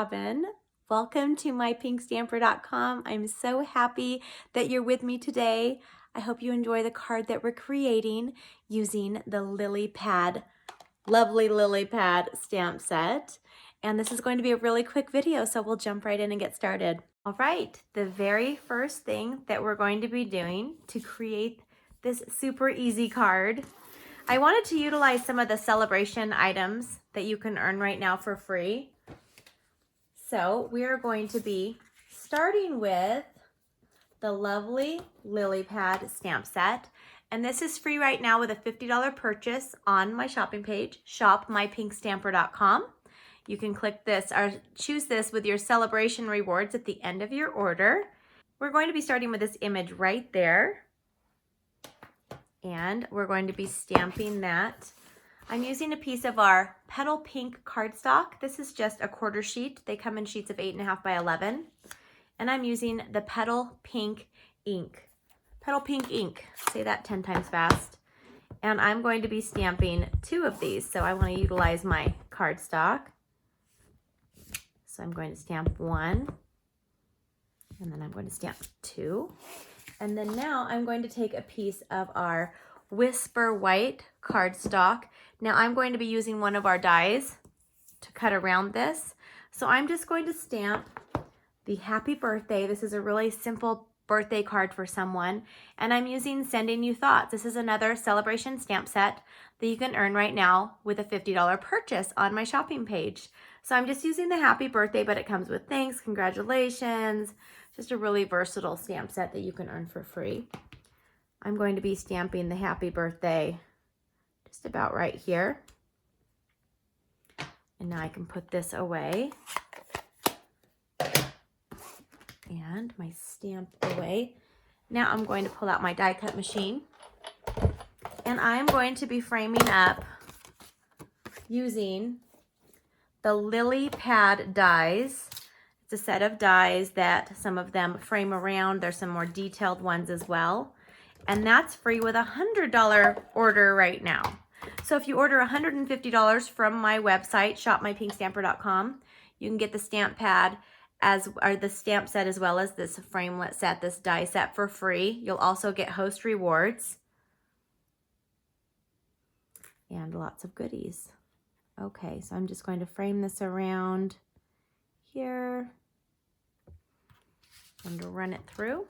Robyn. Welcome to mypinkstamper.com. I'm so happy that you're with me today. I hope you enjoy the card that we're creating using the lily pad, lovely lily pad stamp set. And this is going to be a really quick video, so we'll jump right in and get started. All right, the very first thing that we're going to be doing to create this super easy card, I wanted to utilize some of the celebration items that you can earn right now for free. So we are going to be starting with the lovely lily pad stamp set. And this is free right now with a $50 purchase on my shopping page, shopmypinkstamper.com. You can click this or choose this with your celebration rewards at the end of your order. We're going to be starting with this image right there. And we're going to be stamping that. I'm using a piece of our Petal Pink cardstock. This is just a quarter sheet. They come in sheets of 8.5 by 11. And I'm using the Petal Pink ink. Petal Pink ink. Say that 10 times fast. And I'm going to be stamping 2 of these. So I want to utilize my cardstock. So I'm going to stamp 1. And then I'm going to stamp 2. And then now I'm going to take a piece of our Whisper White cardstock. Now I'm going to be using one of our dies to cut around this. So I'm just going to stamp the happy birthday. This is a really simple birthday card for someone. And I'm using Sending You Thoughts. This is another celebration stamp set that you can earn right now with a $50 purchase on my shopping page. So I'm just using the happy birthday, but it comes with thanks, congratulations. Just a really versatile stamp set that you can earn for free. I'm going to be stamping the happy birthday just about right here. And now I can put this away. And my stamp away. Now I'm going to pull out my die cut machine. And I'm going to be framing up using the lily pad dies. It's a set of dies that some of them frame around. There's some more detailed ones as well. And that's free with a $100 order right now. So if you order $150 from my website, shopmypinkstamper.com, you can get the stamp pad or the stamp set as well as this framelit set, this die set for free. You'll also get host rewards and lots of goodies. Okay, so I'm just going to frame this around here and run it through.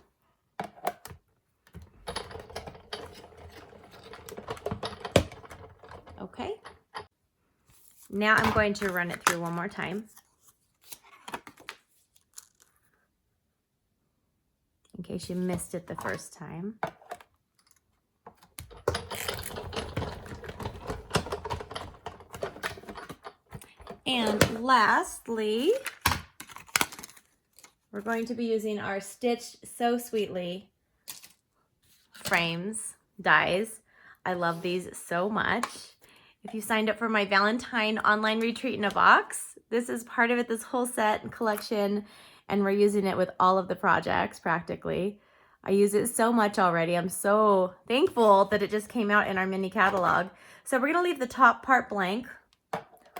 Okay, now I'm going to run it through one more time. In case you missed it the first time. And lastly, we're going to be using our Stitched So Sweetly frames, dies. I love these so much. If you signed up for my Valentine online retreat in a box, this is part of it, this whole set and collection, and we're using it with all of the projects practically. I use it so much already. I'm so thankful that it just came out in our mini catalog. So we're gonna leave the top part blank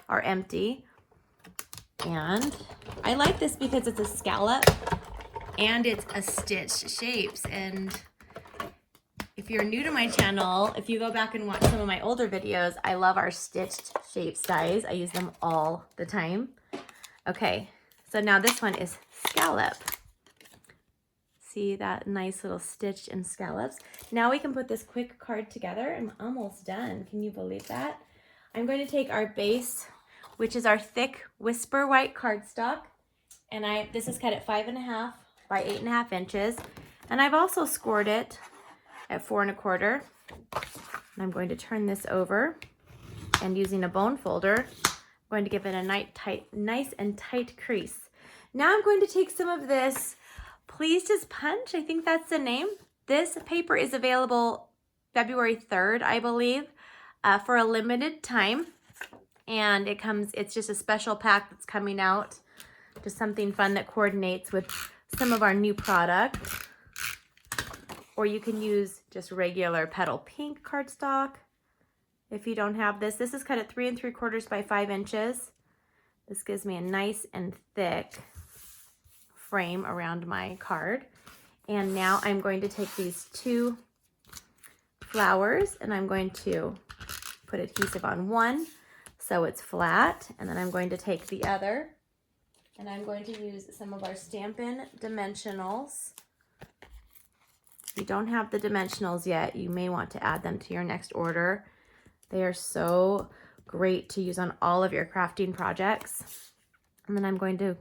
or empty. And I like this because it's a scallop and it's a stitched shapes. And if you're new to my channel, if you go back and watch some of my older videos, I love our stitched shapes dies. I use them all the time. Okay, so now this one is scallop. See that nice little stitch and scallops? Now we can put this quick card together. I'm almost done. Can you believe that? I'm going to take our base, which is our thick Whisper White cardstock. And this is cut at 5.5 by 8.5 inches. And I've also scored it at 4 1/4. And I'm going to turn this over and using a bone folder, I'm going to give it a nice and tight crease. Now I'm going to take some of this Please Just Punch, I think that's the name. This paper is available February 3rd, I believe, for a limited time. And it's just a special pack that's coming out. Just something fun that coordinates with some of our new product. Or you can use just regular Petal Pink cardstock if you don't have this. This is cut at 3 3/4 by 5 inches. This gives me a nice and thick frame around my card. And now I'm going to take these 2 flowers and I'm going to put adhesive on one so it's flat. And then I'm going to take the other and I'm going to use some of our Stampin' Dimensionals. If you don't have the dimensionals yet, you may want to add them to your next order. They are so great to use on all of your crafting projects. And then I'm going to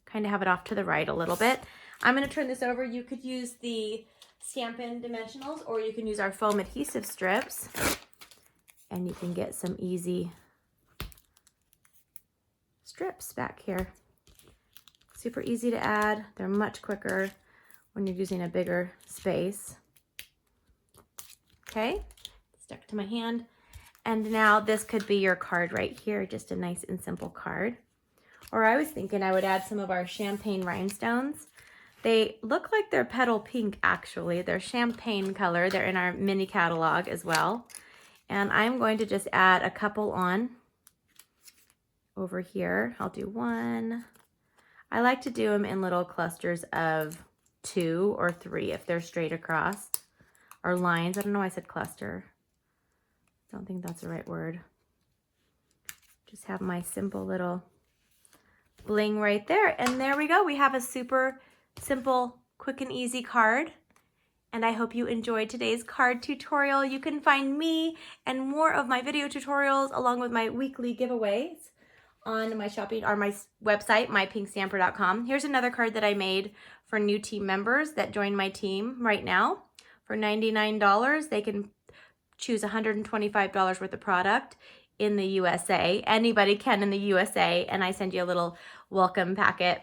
kind of have it off to the right a little bit. I'm going to turn this over. You could use the Stampin' Dimensionals or you can use our foam adhesive strips and you can get some easy strips back here. Super easy to add. They're much quicker when you're using a bigger space. Okay, stuck to my hand. And now this could be your card right here, just a nice and simple card. Or I was thinking I would add some of our champagne rhinestones. They look like they're petal pink actually. They're champagne color. They're in our mini catalog as well. And I'm going to just add a couple on over here. I'll do 1. I like to do them in little clusters of 2 or 3 if they're straight across. Or lines. I don't know why I said cluster. I don't think that's the right word. Just have my simple little bling right there. And there we go. We have a super simple, quick and easy card. And I hope you enjoyed today's card tutorial. You can find me and more of my video tutorials along with my weekly giveaways on my shopping or my website, mypinkstamper.com. Here's another card that I made for new team members that join my team right now. For $99, they can choose $125 worth of product in the USA. Anybody can in the USA, and I send you a little welcome packet.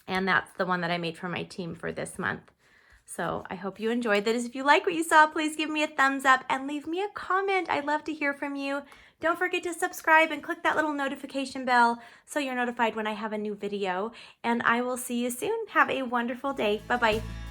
And that's the one that I made for my team for this month. So I hope you enjoyed this. If you like what you saw, please give me a thumbs up and leave me a comment. I'd love to hear from you. Don't forget to subscribe and click that little notification bell so you're notified when I have a new video. And I will see you soon. Have a wonderful day. Bye-bye.